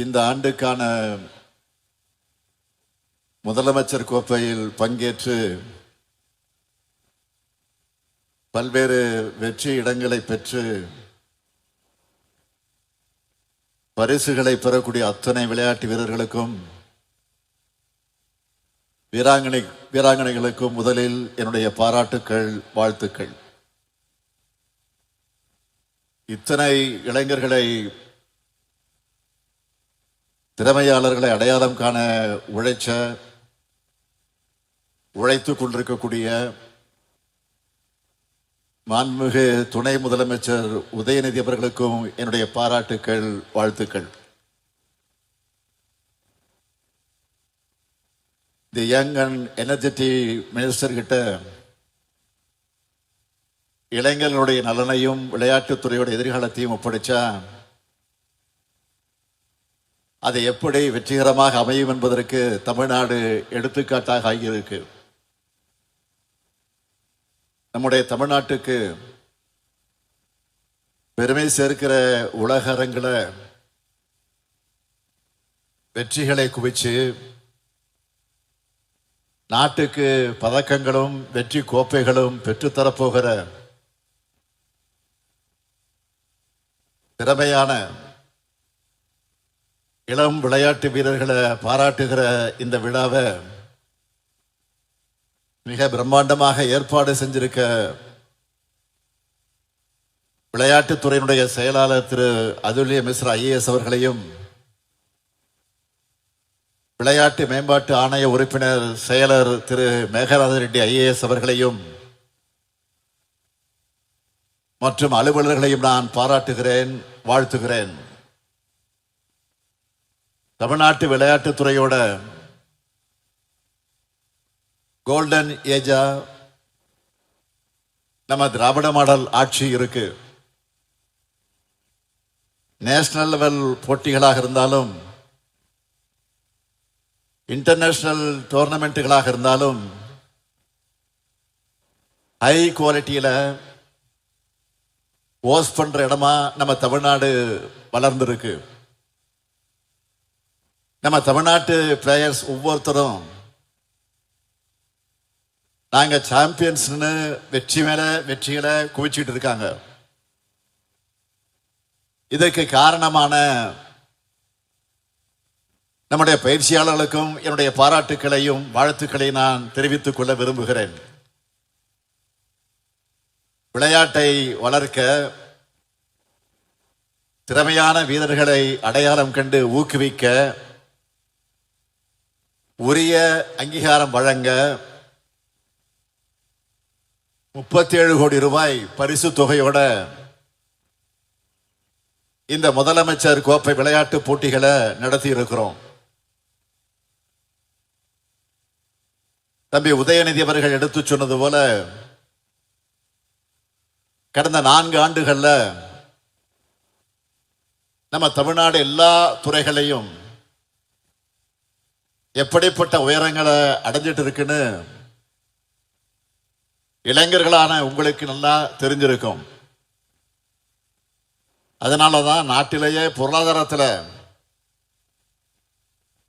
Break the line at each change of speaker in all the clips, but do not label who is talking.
இந்த ஆண்டுக்கான முதலமைச்சர் கோப்பையில் பங்கேற்று பல்வேறு வெற்றி இடங்களை பெற்று பரிசுகளை பெறக்கூடிய அத்தனை விளையாட்டு வீரர்களுக்கும் வீராங்கனைகளுக்கும் முதலில் என்னுடைய பாராட்டுக்கள், வாழ்த்துக்கள். இத்தனை இளைஞர்களை, திறமையாளர்களை அடையாளம் காண உழைத்துக் கொண்டிருக்கக்கூடிய மாண்புமிகு துணை முதலமைச்சர் உதயநிதி அவர்களுக்கும் என்னுடைய பாராட்டுக்கள், வாழ்த்துக்கள். தி யங் அண்ட் எனர்ஜெட்டிக் மினிஸ்டர் கிட்ட இளைஞர்களுடைய நலனையும் விளையாட்டுத்துறையோட எதிர்காலத்தையும் ஒப்படைச்சா அது எப்படி வெற்றிகரமாக அமையும் என்பதற்கு தமிழ்நாடு எடுத்துக்காட்டாக ஆகியிருக்கு. நம்முடைய தமிழ்நாட்டுக்கு பெருமை சேர்க்கிற உலக அரங்கில வெற்றிகளை குவிச்சு நாட்டுக்கு பதக்கங்களும் வெற்றி கோப்பைகளும் பெற்றுத்தரப்போகிற திறமையான இளம் விளையாட்டு வீரர்களை பாராட்டுகிற இந்த விழாவை மிக பிரம்மாண்டமாக ஏற்பாடு செஞ்சிருக்க விளையாட்டுத்துறையினுடைய செயலாளர் திரு அதுல்ய மிஸ்ரா IAS அவர்களையும், விளையாட்டு மேம்பாட்டு ஆணைய உறுப்பினர் செயலர் திரு மேகநாத ரெட்டி IAS அவர்களையும் மற்றும் அலுவலர்களையும் நான் பாராட்டுகிறேன், வாழ்த்துகிறேன். தமிழ்நாட்டு விளையாட்டுத்துறையோட கோல்டன் ஏஜா நம்ம திராவிட மாடல் ஆட்சி இருக்கு. நேஷனல் லெவல் போட்டிகளாக இருந்தாலும், இன்டர்நேஷனல் டோர்னமெண்ட்டுகளாக இருந்தாலும் ஹை குவாலிட்டியில ஹோஸ்ட் பண்ற இடமா நம்ம தமிழ்நாடு வளர்ந்துருக்கு. நம்ம தமிழ்நாட்டு பிளேயர்ஸ் ஒவ்வொருத்தரும் நாங்க சாம்பியன்ஸ்னு வெற்றி மேல வெற்றிகளை குவிச்சுட்டு இருக்காங்க. இதற்கு காரணமான நம்முடைய பயிற்சியாளர்களுக்கும் என்னுடைய பாராட்டுக்களையும் வாழ்த்துக்களையும் நான் தெரிவித்துக் கொள்ள விரும்புகிறேன். விளையாட்டை வளர்க்க திறமையான வீரர்களை அடையாளம் கண்டு ஊக்குவிக்க உரிய அங்கீகாரம் வழங்க 37 கோடி ரூபாய் பரிசு தொகையோட இந்த முதலமைச்சர் கோப்பை விளையாட்டு போட்டிகளை நடத்தி இருக்கிறோம். தம்பி உதயநிதி அவர்கள் எடுத்து சொன்னது போல கடந்த 4 ஆண்டுகள்ல நம்ம தமிழ்நாடு எல்லா துறைகளையும் எப்படிப்பட்ட உயரங்களை அடைஞ்சிட்டு இருக்குன்னு இளைஞர்களான உங்களுக்கு நல்லா தெரிஞ்சிருக்கும். அதனாலதான் நாட்டிலேயே பொருளாதாரத்தில்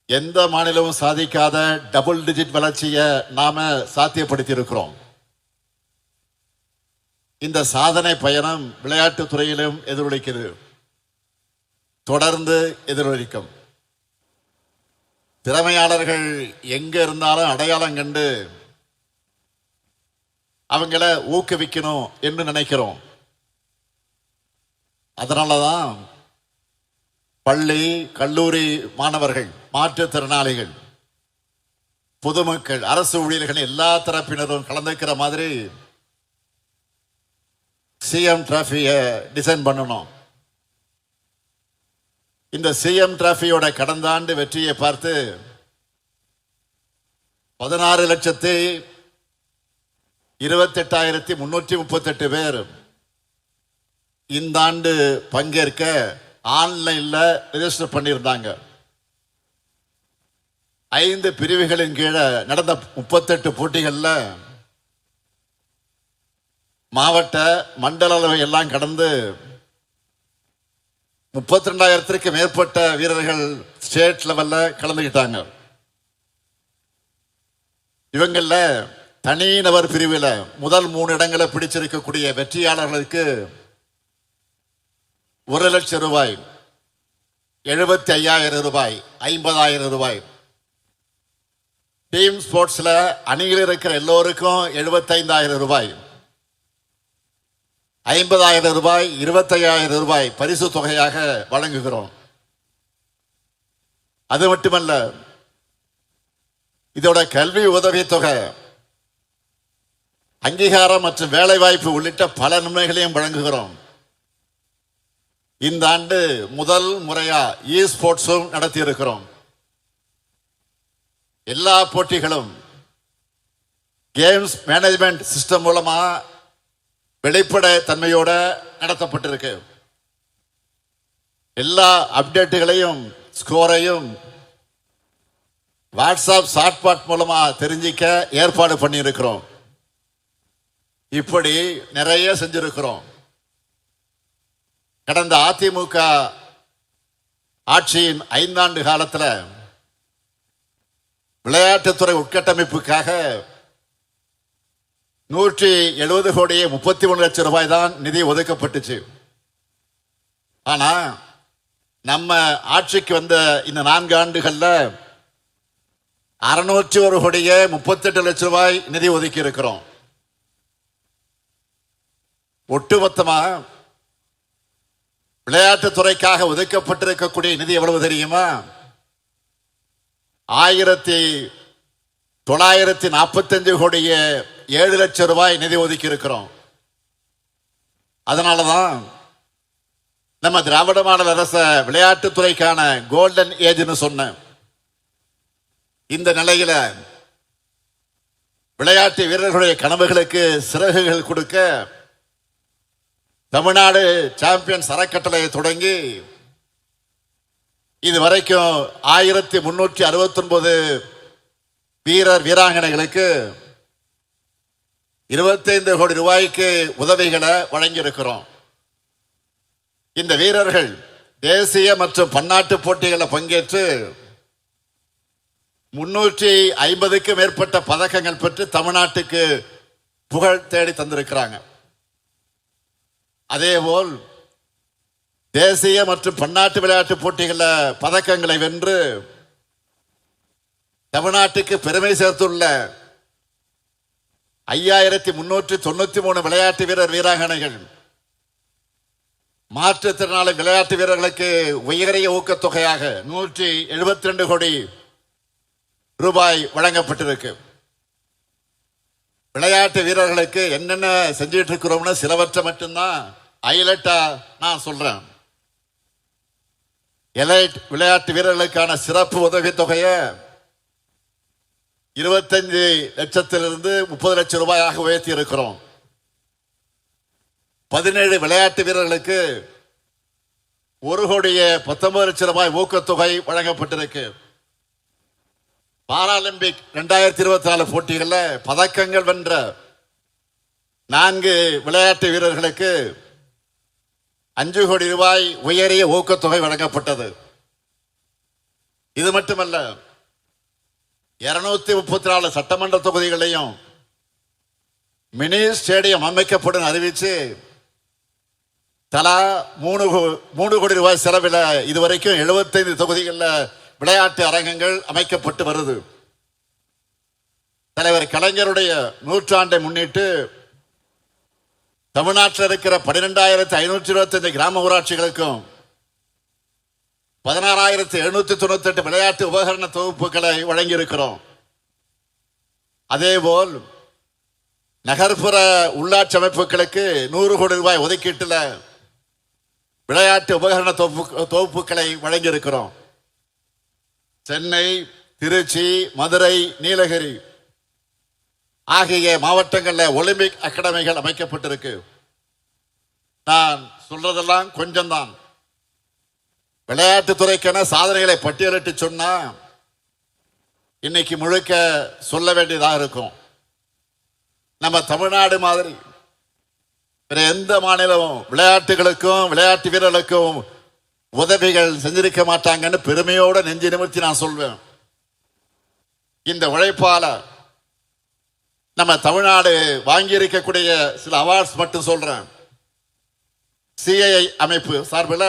எந்த மாநிலமும் சாதிக்காத டபுள் டிஜிட் வளர்ச்சியை நாம சாத்தியப்படுத்தி இருக்கிறோம். இந்த சாதனை பயணம் விளையாட்டு துறையிலும் எதிரொலிக்குது, தொடர்ந்து எதிரொலிக்கும். திறமையாளர்கள் எங்க இருந்தாலும் அடையாளம் கண்டு அவங்கள ஊக்குவிக்கணும் என்று நினைக்கிறோம். அதனாலதான் பள்ளி கல்லூரி மாணவர்கள், மாற்றுத்திறனாளிகள், பொதுமக்கள், அரசு ஊழியர்கள் எல்லா தரப்பினரும் கலந்துக்கிற மாதிரி சிஎம் டிராஃபியை டிசைன் பண்ணணும். இந்த சிஎம் டிராஃபியோட கடந்த ஆண்டு வெற்றியை பார்த்து 16,28,338 பேர் இந்த ஆண்டு பங்கேற்க ஆன்லைன்ல ரெஜிஸ்டர் பண்ணியிருந்தாங்க. 5 பிரிவுகளின் கீழே நடந்த 38 போட்டிகள்ல மாவட்ட மண்டல அளவை எல்லாம் கடந்து 32,000க்கு மேற்பட்ட வீரர்கள் ஸ்டேட் லெவல்ல கலந்துக்கிட்டாங்க. இவங்கள தனிநபர் பிரிவில் முதல் 3 இடங்களை பிடிச்சிருக்கக்கூடிய வெற்றியாளர்களுக்கு 1,00,000 ரூபாய், 75,000 ரூபாய், 50,000 ரூபாய். டீம் ஸ்போர்ட்ஸ்ல அணியில் இருக்கிற எல்லோருக்கும் 75,000 ரூபாய், 50,000 ரூபாய், 25,000 ரூபாய் பரிசு தொகையாக வழங்குகிறோம். அது மட்டுமல்ல, இதோட கல்வி உதவித்தொகை, அங்கீகாரம் மற்றும் வேலை வாய்ப்பு உள்ளிட்ட பல நன்மைகளையும் வழங்குகிறோம். இந்த ஆண்டு முதல் முறையா ஸ்போர்ட்ஸும் நடத்தி இருக்கிறோம். எல்லா போட்டிகளும் கேம்ஸ் மேனேஜ்மெண்ட் சிஸ்டம் மூலமா வெளிப்பட தன்மையோட நடத்தப்பட்டிருக்கு. எல்லா அப்டேட்டுகளையும் ஸ்கோரையும் வாட்ஸ்அப் சாட்பாட் மூலமா தெரிஞ்சிக்க ஏற்பாடு பண்ணியிருக்கிறோம். இப்படி நிறைய செஞ்சிருக்கிறோம். கடந்த அதிமுக ஆட்சியின் 5 ஆண்டு காலத்தில் விளையாட்டுத்துறை உட்கட்டமைப்புக்காக 170 கோடியே 33 லட்சம் ரூபாய் தான் நிதி ஒதுக்கப்பட்டுச்சு. ஆனா நம்ம ஆட்சிக்கு வந்த இந்த 4 ஆண்டுகள்ல 601 கோடியே 38 லட்சம் ரூபாய் நிதி ஒதுக்கி இருக்கிறோம். ஒட்டுமொத்தமா விளையாட்டுத்துறைக்காக ஒதுக்கப்பட்டிருக்கக்கூடிய நிதி எவ்வளவு தெரியுமா? 1,945 கோடியே 7 லட்சம் ரூபாய் நிதி ஒதுக்கி இருக்கிறோம். அதனாலதான் நம்ம திராவிட மாடல் அரச விளையாட்டுத்துறைக்கான கோல்டன் ஏஜ்னு சொன்ன இந்த நிலையில விளையாட்டு வீரர்களுடைய கனவுகளுக்கு சிறகுகள் கொடுக்க தமிழ்நாடு சாம்பியன்ஸ் அறக்கட்டளையை தொடங்கி இதுவரைக்கும் 1,369 வீரர் வீராங்கனைகளுக்கு 25 கோடி ரூபாய்க்கு உதவிகளை வழங்கியிருக்கிறோம். இந்த வீரர்கள் தேசிய மற்றும் பன்னாட்டு போட்டிகளில் பங்கேற்று 350க்கும் மேற்பட்ட பதக்கங்கள் பெற்று தமிழ்நாட்டுக்கு புகழ் தேடி தந்திருக்கிறாங்க. அதேபோல் தேசிய மற்றும் பன்னாட்டு விளையாட்டு போட்டிகளில் பதக்கங்களை வென்று தமிழ்நாட்டுக்கு பெருமை சேர்த்துள்ள 5,393 விளையாட்டு வீரர் வீராங்கனைகள், மாற்றுத்திறனாளி விளையாட்டு வீரர்களுக்கு உயரிய ஊக்கத்தொகையாக 172 கோடி ரூபாய் வழங்கப்பட்டிருக்கு. விளையாட்டு வீரர்களுக்கு என்னென்ன செஞ்சிட்டு இருக்கிறோம்னு சிலவற்றை மட்டும்தான் ஹைலைட்டா நான் சொல்றேன். எலைட் விளையாட்டு வீரர்களுக்கான சிறப்பு உதவித்தொகையை 25 லட்சத்திலிருந்து 30 லட்சம் ரூபாயாக உயர்த்தி இருக்கிறோம். 17 விளையாட்டு வீரர்களுக்கு 1 கோடியே 19 லட்சம் ரூபாய் ஊக்கத்தொகை வழங்கப்பட்டிருக்கு. பாராலிம்பிக் 2024 போட்டிகளில் பதக்கங்கள் வென்ற 4 விளையாட்டு வீரர்களுக்கு 5 கோடி ரூபாய் உயரிய ஊக்கத்தொகை வழங்கப்பட்டது. இது மட்டுமல்ல, 234 சட்டமன்ற தொகுதிகளையும் மினி ஸ்டேடியம் அமைக்கப்படும் அறிவிச்சு தலா 3 கோடி ரூபாய் செலவில் இதுவரைக்கும் 75 தொகுதிகளில் விளையாட்டு அரங்கங்கள் அமைக்கப்பட்டு வருது. தலைவர் கலைஞருடைய 100ஆண்டை முன்னிட்டு தமிழ்நாட்டில் இருக்கிற 12,525 கிராம ஊராட்சிகளுக்கும் 16,798 விளையாட்டு உபகரண தொகுப்புகளை வழங்கியிருக்கிறோம். அதேபோல் நகர்ப்புற உள்ளாட்சி அமைப்புகளுக்கு 100 கோடி ரூபாய் ஒதுக்கீட்டில் விளையாட்டு உபகரண தொகுப்புகளை வழங்கியிருக்கிறோம். சென்னை, திருச்சி, மதுரை, நீலகிரி ஆகிய மாவட்டங்களில் ஒலிம்பிக் அகாடமிகள் அமைக்கப்பட்டிருக்கு. நான் சொல்றதெல்லாம் கொஞ்சம்தான். விளையாட்டுத்துறைக்கான சாதனைகளை பட்டியலிட்டு சொன்னா இன்னைக்கு முழுக்க சொல்ல வேண்டியதாக இருக்கும். நம்ம தமிழ்நாடு மாதிரி வேற எந்த மாநிலமும் விளையாட்டுகளுக்கும் விளையாட்டு வீரர்களுக்கும் உதவிகள் செஞ்சிருக்க மாட்டாங்கன்னு பெருமையோட நெஞ்சு நிமிர்த்தி நான் சொல்வேன். இந்த உழைப்பால நம்ம தமிழ்நாடு வாங்கி இருக்கக்கூடிய சில அவார்ட்ஸ் மட்டும் சொல்றேன். சிஐஐ அமைப்பு சார்பில்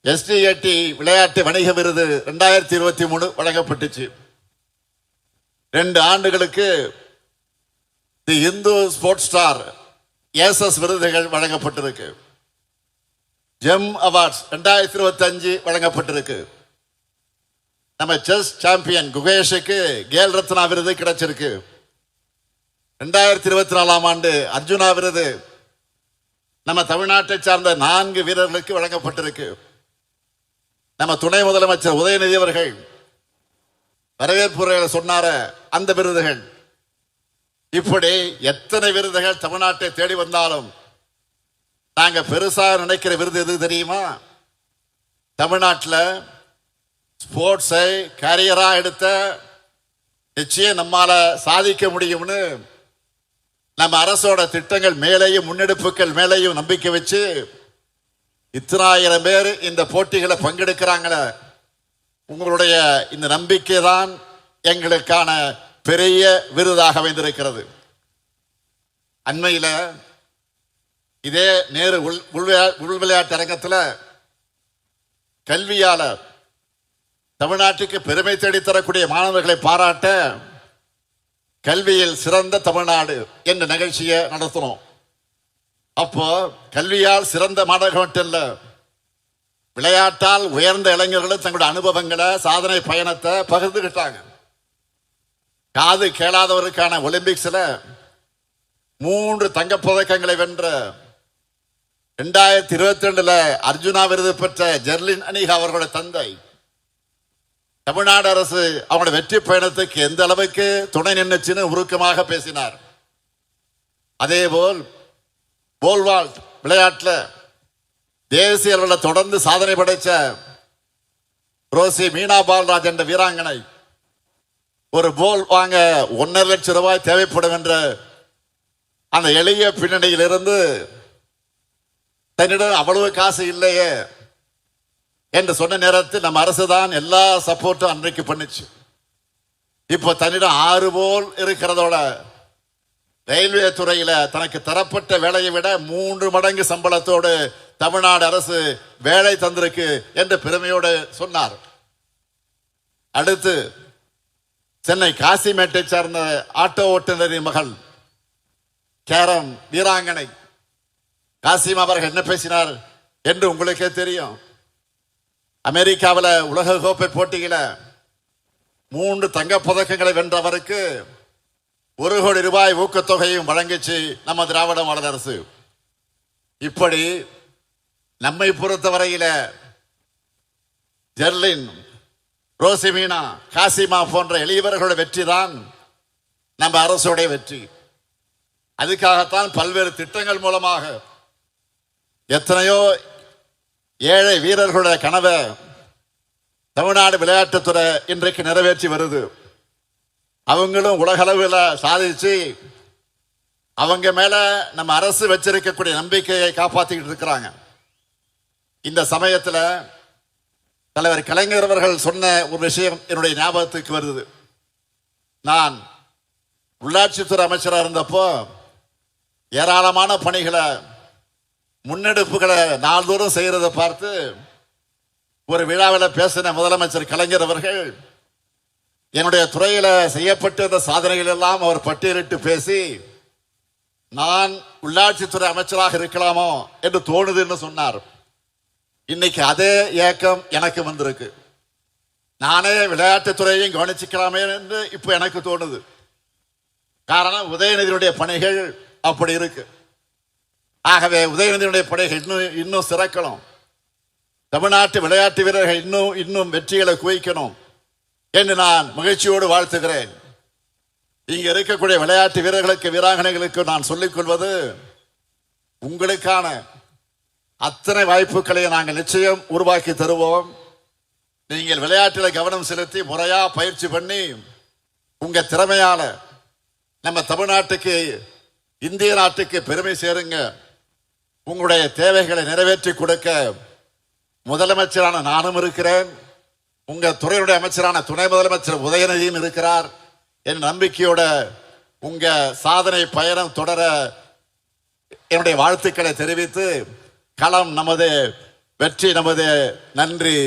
SDAT விளையாட்டு வணிக விருது 2023 வழங்கப்பட்டுச்சு. 2 ஆண்டுகளுக்கு தி இந்து ஸ்போர்ட்ஸ் ஸ்டார் ஏசஸ் விருதுகள் வழங்கப்பட்டிருக்கு. ஜெம் அவார்ட்ஸ் 2025 வழங்கப்பட்டிருக்கு. நம்ம செஸ் சாம்பியன் குகேஷுக்கு கேல் ரத்னா விருது கிடைச்சிருக்கு. 2024 ஆண்டு அர்ஜுனா விருது நம்ம தமிழ்நாட்டை சார்ந்த 4 வீரர்களுக்கு வழங்கப்பட்டிருக்கு. நம்ம துணை முதலமைச்சர் உதயநிதி அவர்கள் வரவேற்புரையில் சொன்னார அந்த விருதுகள். இப்படி எத்தனை விருதுகள் தமிழ்நாட்டை தேடி வந்தாலும் நாங்க பெருசா நினைக்கிற விருது எது தெரியுமா? தமிழ்நாட்டில் ஸ்போர்ட்ஸை கேரியரா எடுத்த நிச்சயம் நம்மால சாதிக்க முடியும்னு நம்ம அரசோட திட்டங்கள் மேலேயும் முன்னெடுப்புகள் மேலேயும் நம்பிக்கை வச்சு இத்தனாயிரம் பேர் இந்த போட்டிகளை பங்கெடுக்கிறாங்களே, உங்களுடைய இந்த நம்பிக்கை தான் எங்களுக்கான பெரிய விருதாக அமைந்திருக்கிறது. அண்மையில் இதே நேரு உள் விளையாட்டு அரங்கத்தில் கல்வியாளர் தமிழ்நாட்டுக்கு பெருமை தேடித்தரக்கூடிய மாணவர்களை பாராட்ட கல்வியில் சிறந்த தமிழ்நாடு என்ற நிகழ்ச்சியை நடத்தினோம். அப்போ கல்வியால் சிறந்த மாணவர்கள் மட்டும் இல்ல, விளையாட்டால் உயர்ந்த இளைஞர்களும் தங்களுடைய அனுபவங்களை சாதனை பயணத்தை பகிர்ந்துகிட்டாங்க. காது கேளாதவருக்கான ஒலிம்பிக்ஸ்ல 3 தங்கப்பதக்கங்களை வென்ற 2022 அர்ஜுனா விருது பெற்ற ஜெர்லின் அனிகா அவர்களுடைய தந்தை தமிழ்நாடு அரசு அவங்களுடைய வெற்றி பயணத்துக்கு எந்த அளவுக்கு துணை நின்றுச்சுன்னு உருக்கமாக பேசினார். அதேபோல் போல்வால்ட் விளையாட்டில் தேசிய அளவில் தொடர்ந்து சாதனை படைத்த ரோசி மீனா பால்ராஜ் என்ற வீராங்கனை ஒரு போல் வாங்க 1.5 லட்சம் ரூபாய் தேவைப்படும் என்ற அந்த எளிய பின்னணியிலிருந்து தன்னிடம் அவ்வளவு காசு இல்லையே என்று சொன்ன நேரத்தில் நம்ம அரசு தான் எல்லா சப்போர்ட்டும் அன்றைக்கு பண்ணுச்சு. இப்போ தன்னிடம் 6 போல் இருக்கிறதோட ரயில்வே துறையில தனக்கு தரப்பட்ட வேலையை விட 3 மடங்கு சம்பளத்தோடு தமிழ்நாடு அரசு வேலை தந்திருக்கு என்று பெருமையோடு சொன்னார். அடுத்து சென்னை காசிமேட்டை சார்ந்த ஆட்டோ ஓட்டுநரின் மகள் கேரம் வீராங்கனை காசிம் அவர்கள் என்ன பேசினார் என்று உங்களுக்கே தெரியும். அமெரிக்காவில் உலக கோப்பை போட்டியில 3 தங்கப்பதக்கங்களை வென்றவருக்கு 1 கோடி ரூபாய் ஊக்கத்தொகையும் வழங்கிச்சு நம்ம திராவிட மாடல் அரசு. இப்படி நம்மை பொறுத்தவரையில ஜெர்லின், ரோசிமீனா, காசிமா போன்ற எளியவர்களுடைய வெற்றி தான் நம்ம அரசுடைய வெற்றி. அதுக்காகத்தான் பல்வேறு திட்டங்கள் மூலமாக எத்தனையோ ஏழை வீரர்களுடைய கனவை தமிழ்நாடு விளையாட்டுத்துறை இன்றைக்கு நிறைவேற்றி வருது. அவங்களும் உலகளவில் சாதிச்சு அவங்க மேல நம்ம அரசு வச்சிருக்கக்கூடிய நம்பிக்கையை காப்பாற்றிக்கிட்டு இருக்கிறாங்க. இந்த சமயத்தில் தலைவர் கலைஞர் அவர்கள் சொன்ன ஒரு விஷயம் என்னுடைய ஞாபகத்துக்கு வருது. நான் உள்ளாட்சித்துறை அமைச்சராக இருந்தப்போ ஏராளமான பணிகளை முன்னெடுப்புகளை நாள்தோறும் செய்யறதை பார்த்து ஒரு விழாவில் பேசின முதலமைச்சர் கலைஞர் அவர்கள் என்னுடைய துறையில செய்யப்பட்ட சாதனைகள் எல்லாம் அவர் பட்டியலிட்டு பேசி நான் உள்ளாட்சித்துறை அமைச்சராக இருக்கலாமோ என்று தோணுதுன்னு சொன்னார். இன்னைக்கு அதே ஏக்கம் எனக்கு வந்திருக்கு. நானே விளையாட்டுத்துறையையும் கவனிச்சுக்கலாமே என்று இப்ப எனக்கு தோணுது. காரணம் உதயநிதியுடைய பணிகள் அப்படி இருக்கு. ஆகவே உதயநிதியுடைய பணிகள் இன்னும் சிறக்கணும். தமிழ்நாட்டு விளையாட்டு வீரர்கள் இன்னும் வெற்றிகளை குவிக்கணும் என்று நான் மகிழ்ச்சியோடு வாழ்த்துகிறேன். இங்க இருக்கக்கூடிய விளையாட்டு வீரர்களுக்கு வீராங்கனைகளுக்கு நான் சொல்லிக் கொள்வது, உங்களுக்கான அத்தனை வாய்ப்புகளை நாங்கள் நிச்சயம் உருவாக்கி தருவோம். நீங்கள் விளையாட்டில் கவனம் செலுத்தி முறையா பயிற்சி பண்ணி உங்க திறமையால நம்ம தமிழ்நாட்டுக்கு, இந்திய நாட்டுக்கு பெருமை சேருங்க. உங்களுடைய தேவைகளை நிறைவேற்றி கொடுக்க முதலமைச்சரான நானும் இருக்கிறேன், உங்க துறையுடைய அமைச்சரான துணை முதலமைச்சர் உதயநிதியும் இருக்கிறார். என் நம்பிக்கையோட உங்க சாதனை பயணம் தொடர என்னுடைய வாழ்த்துக்களை தெரிவித்து களம் நமது, வெற்றி நமது. நன்றி.